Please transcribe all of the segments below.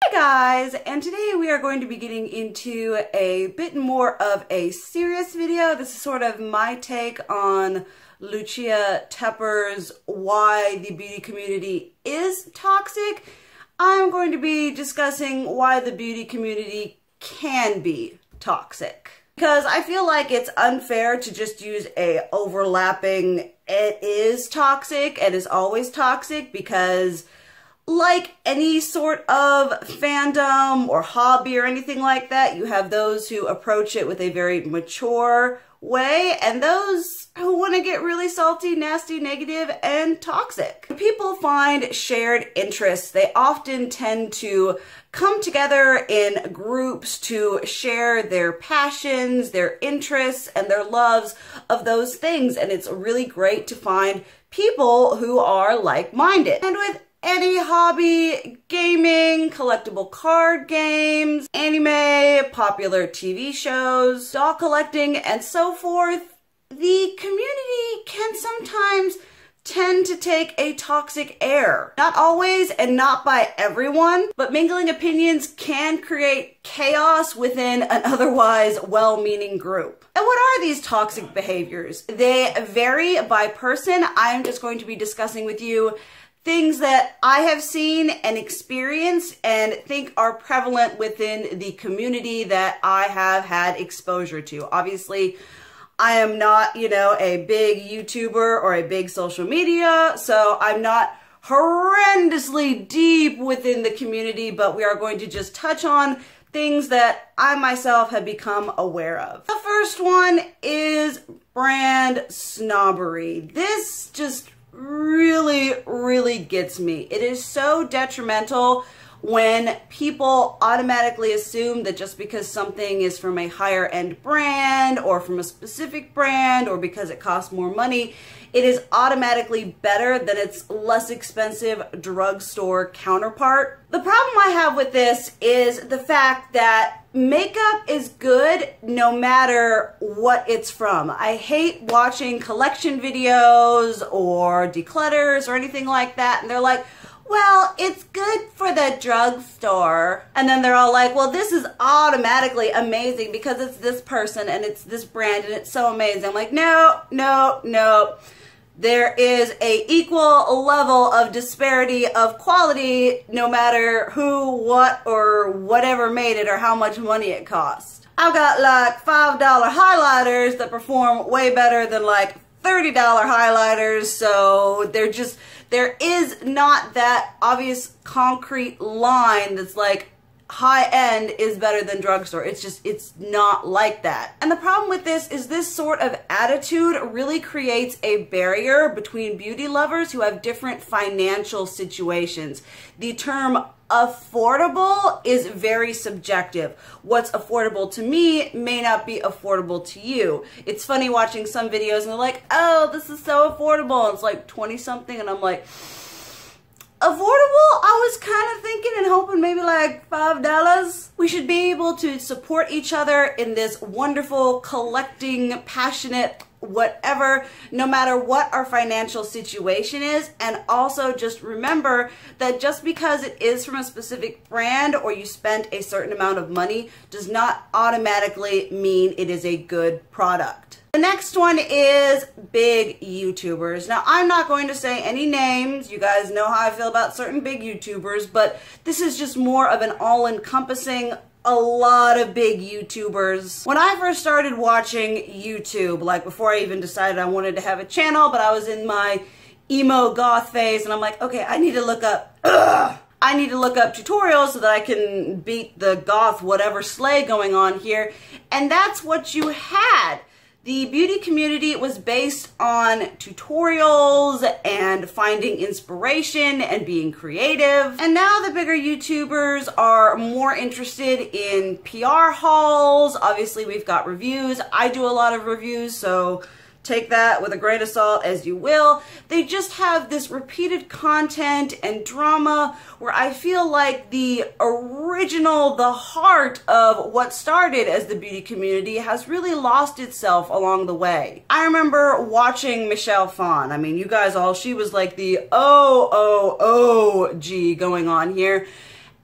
Hi guys, and today we are going to be getting into a bit more of a serious video. This is sort of my take on Lucia Tepper's Why the Beauty Community is Toxic. I'm going to be discussing why the beauty community can be toxic. Because I feel like it's unfair to just use a overlapping it is toxic and is always toxic, because like any sort of fandom or hobby or anything like that, you have those who approach it with a very mature way and those who want to get really salty, nasty, negative, and toxic. When people find shared interests, they often tend to come together in groups to share their passions, their interests, and their loves of those things. And it's really great to find people who are like-minded. And with any hobby, gaming, collectible card games, anime, popular TV shows, doll collecting, and so forth, the community can sometimes tend to take a toxic air. Not always and not by everyone, but mingling opinions can create chaos within an otherwise well-meaning group. And what are these toxic behaviors? They vary by person. I'm just going to be discussing with you things that I have seen and experienced and think are prevalent within the community that I have had exposure to. Obviously, I am not, a big YouTuber or a big social media, so I'm not horrendously deep within the community, but we are going to just touch on things that I myself have become aware of. The first one is brand snobbery. This just really gets me. It is so detrimental when people automatically assume that just because something is from a higher end brand or from a specific brand or because it costs more money, it is automatically better than its less expensive drugstore counterpart. The problem I have with this is the fact that makeup is good no matter what it's from. I hate watching collection videos or declutters or anything like that, and they're like, well, it's good for the drugstore. And then they're all like, well, this is automatically amazing because it's this person and it's this brand and it's so amazing. I'm like, no. There is a equal level of disparity of quality no matter who, what, or whatever made it or how much money it cost. I've got like $5 highlighters that perform way better than like $30 highlighters, so there is not that obvious concrete line that's like high end is better than drugstore. It's not like that. And the problem with this is this sort of attitude really creates a barrier between beauty lovers who have different financial situations. The term affordable is very subjective. What's affordable to me may not be affordable to you. It's funny watching some videos and they're like, oh, this is so affordable. And it's like 20 something and I'm like, affordable? I was kind of thinking and hoping maybe like $5. We should be able to support each other in this wonderful, collecting, passionate, whatever, no matter what our financial situation is. And also just remember that just because it is from a specific brand or you spent a certain amount of money does not automatically mean it is a good product. The next one is big YouTubers. Now, I'm not going to say any names. You guys know how I feel about certain big YouTubers, but this is just more of an all-encompassing a lot of big YouTubers. When I first started watching YouTube, like before I even decided I wanted to have a channel, but I was in my emo goth phase and I'm like, okay, I need to look up tutorials so that I can beat the goth whatever sleigh going on here. And that's what you had. The beauty community was based on tutorials and finding inspiration and being creative. And now the bigger YouTubers are more interested in PR hauls. Obviously, we've got reviews. I do a lot of reviews, so take that with a grain of salt as you will. They just have this repeated content and drama where I feel like the original, the heart of what started as the beauty community has really lost itself along the way. I remember watching Michelle Phan. I mean, you guys all, she was like the OG going on here.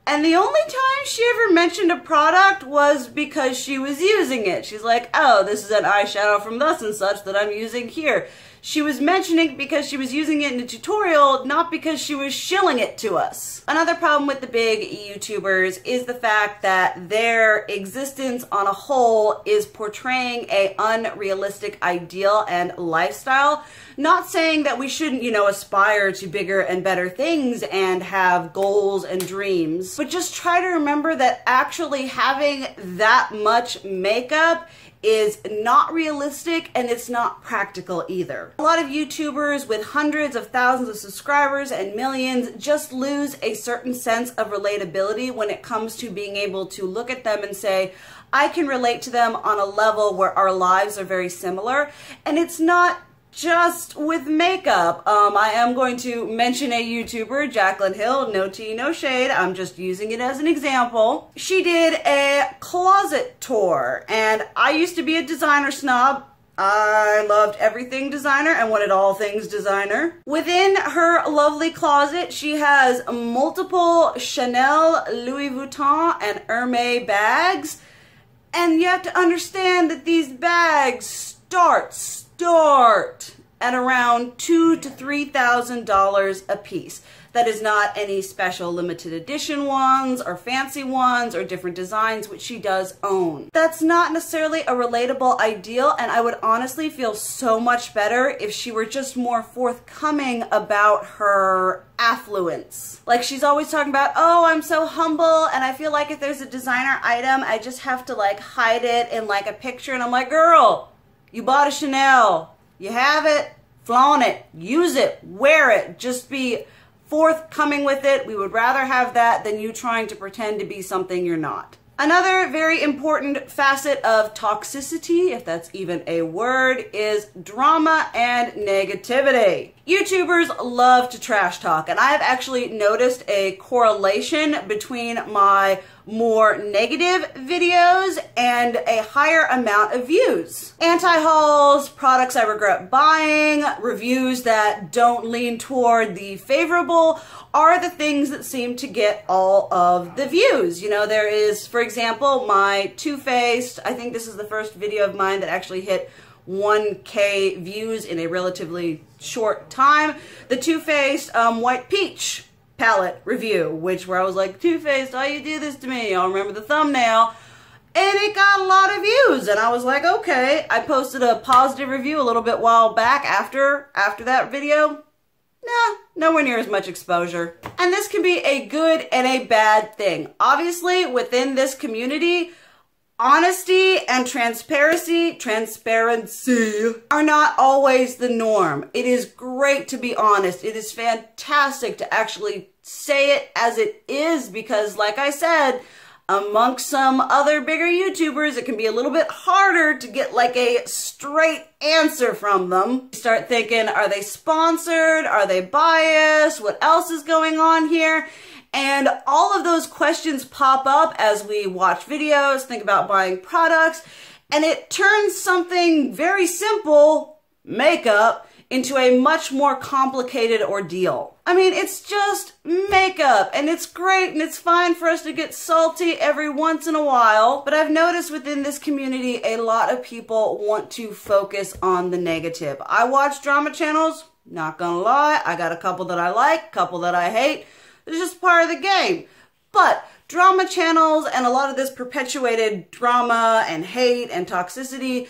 And the only time she ever mentioned a product was because she was using it. She's like, oh, this is an eyeshadow from thus and such that I'm using here. She was mentioning it because she was using it in a tutorial, not because she was shilling it to us. Another problem with the big YouTubers is the fact that their existence on a whole is portraying an unrealistic ideal and lifestyle. Not saying that we shouldn't, aspire to bigger and better things and have goals and dreams, but just try to remember that actually having that much makeup is not realistic and it's not practical either. A lot of YouTubers with hundreds of thousands of subscribers and millions just lose a certain sense of relatability when it comes to being able to look at them and say, I can relate to them on a level where our lives are very similar. And it's not just with makeup. I am going to mention a YouTuber, Jaclyn Hill, no tea, no shade. I'm just using it as an example. She did a closet tour, and I used to be a designer snob. I loved everything designer and wanted all things designer. Within her lovely closet, she has multiple Chanel, Louis Vuitton, and Hermès bags. And you have to understand that these bags start at around $2,000 to $3,000 a piece. That is not any special limited edition ones or fancy ones or different designs, which she does own. That's not necessarily a relatable ideal, and I would honestly feel so much better if she were just more forthcoming about her affluence. Like, she's always talking about, oh, I'm so humble, and I feel like if there's a designer item, I just have to like hide it in like a picture, and I'm like, girl, you bought a Chanel, you have it, flaunt it, use it, wear it, just be forthcoming with it. We would rather have that than you trying to pretend to be something you're not. Another very important facet of toxicity, if that's even a word, is drama and negativity. YouTubers love to trash talk, and I've actually noticed a correlation between my more negative videos and a higher amount of views. Anti-hauls, products I regret buying, reviews that don't lean toward the favorable are the things that seem to get all of the views. There is, for example, my Too Faced. I think this is the first video of mine that actually hit 1K views in a relatively short time. The Too Faced White Peach palette review, where I was like, Too Faced, why you do this to me? I'll remember the thumbnail. And it got a lot of views, and I was like, okay. I posted a positive review a little bit while back after that video. Nah, nowhere near as much exposure. And this can be a good and a bad thing. Obviously, within this community, honesty and transparency are not always the norm. It is great to be honest. It is fantastic to actually say it as it is because, like I said, amongst some other bigger YouTubers, it can be a little bit harder to get like a straight answer from them. You start thinking, are they sponsored? Are they biased? What else is going on here? And all of those questions pop up as we watch videos, think about buying products, and it turns something very simple, makeup, into a much more complicated ordeal. I mean, it's just makeup, and it's great, and it's fine for us to get salty every once in a while, but I've noticed within this community, a lot of people want to focus on the negative. I watch drama channels, not gonna lie, I got a couple that I like, a couple that I hate. It's just part of the game. But drama channels and a lot of this perpetuated drama and hate and toxicity,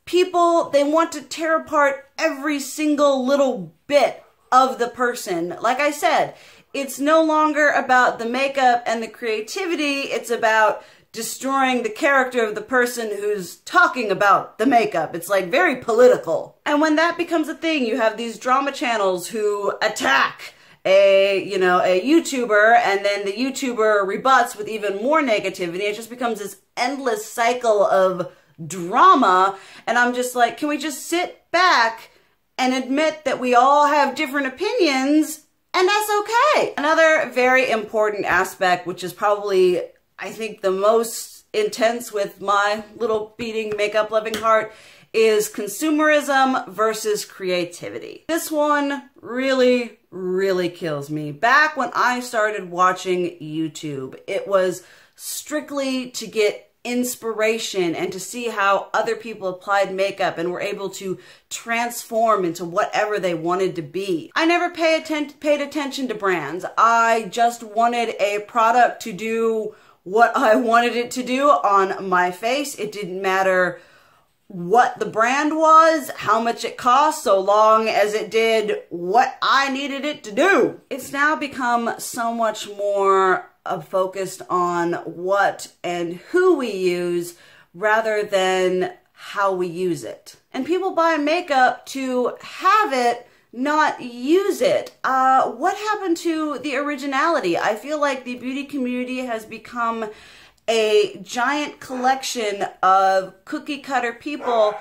people, they want to tear apart every single little bit of the person. Like I said, it's no longer about the makeup and the creativity, it's about destroying the character of the person who's talking about the makeup. It's like very political. And when that becomes a thing, you have these drama channels who attack a YouTuber, and then the YouTuber rebuts with even more negativity. It just becomes this endless cycle of drama, and I'm just like, can we just sit back and admit that we all have different opinions, and that's okay. Another very important aspect, which is probably, I think, the most intense with my little beating makeup loving heart, is consumerism versus creativity. This one really really kills me. Back when I started watching YouTube, it was strictly to get inspiration and to see how other people applied makeup and were able to transform into whatever they wanted to be. I never paid attention to brands. I just wanted a product to do what I wanted it to do on my face. It didn't matter what the brand was, how much it cost, so long as it did what I needed it to do. It's now become so much more focused on what and who we use rather than how we use it. And people buy makeup to have it, not use it. What happened to the originality? I feel like the beauty community has become a giant collection of cookie cutter people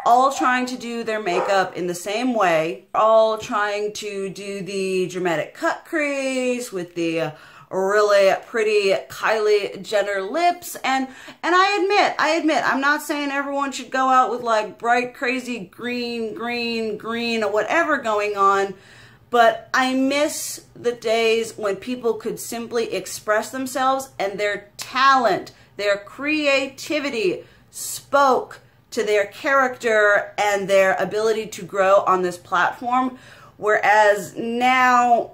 all trying to do their makeup in the same way, all trying to do the dramatic cut crease with the really pretty Kylie Jenner lips. And I admit, I'm not saying everyone should go out with like bright, crazy green, or whatever going on, but I miss the days when people could simply express themselves and their talent, their creativity spoke to their character and their ability to grow on this platform. Whereas now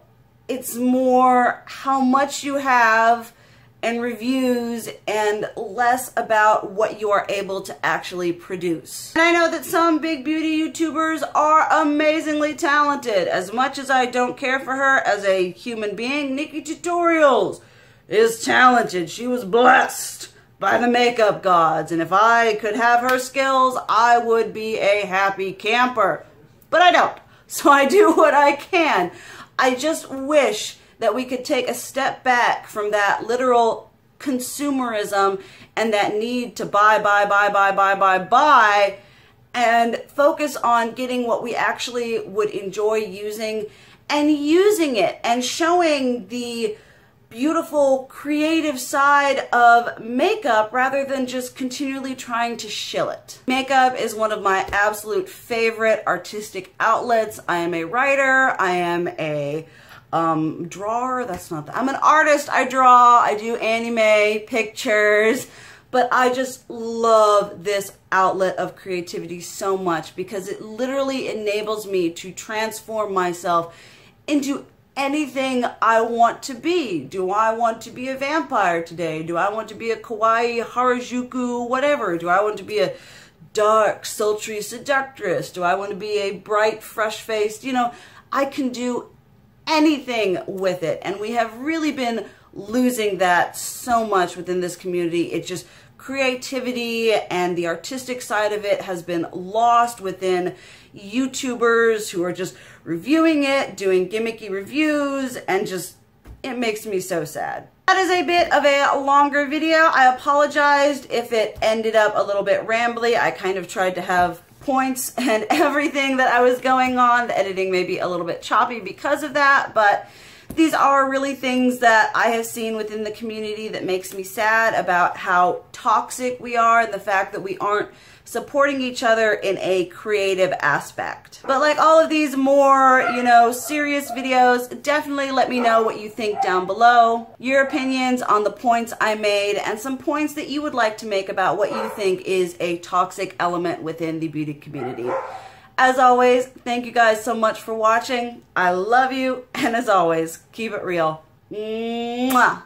it's more how much you have and reviews and less about what you are able to actually produce. And I know that some big beauty YouTubers are amazingly talented. As much as I don't care for her as a human being, Nikki Tutorials is talented. She was blessed by the makeup gods, and if I could have her skills, I would be a happy camper. But I don't, so I do what I can. I just wish that we could take a step back from that literal consumerism and that need to buy, and focus on getting what we actually would enjoy using and using it and showing the beautiful creative side of makeup rather than just continually trying to shill it. Makeup is one of my absolute favorite artistic outlets. I am a writer, I am a drawer, I'm an artist, I draw, I do anime, pictures, but I just love this outlet of creativity so much because it literally enables me to transform myself into anything I want to be. Do I want to be a vampire today? Do I want to be a kawaii Harajuku whatever? Do I want to be a dark, sultry seductress? Do I want to be a bright, fresh-faced, I can do anything with it. And we have really been losing that so much within this community. It just, creativity and the artistic side of it has been lost within YouTubers who are just reviewing it, doing gimmicky reviews, and just, it makes me so sad. That is a bit of a longer video. I apologized if it ended up a little bit rambly. I kind of tried to have points and everything that I was going on. The editing may be a little bit choppy because of that, but these are really things that I have seen within the community that makes me sad about how toxic we are and the fact that we aren't supporting each other in a creative aspect. But like all of these more, serious videos, definitely let me know what you think down below. Your opinions on the points I made and some points that you would like to make about what you think is a toxic element within the beauty community. As always, thank you guys so much for watching. I love you, and as always, keep it real. Mwah!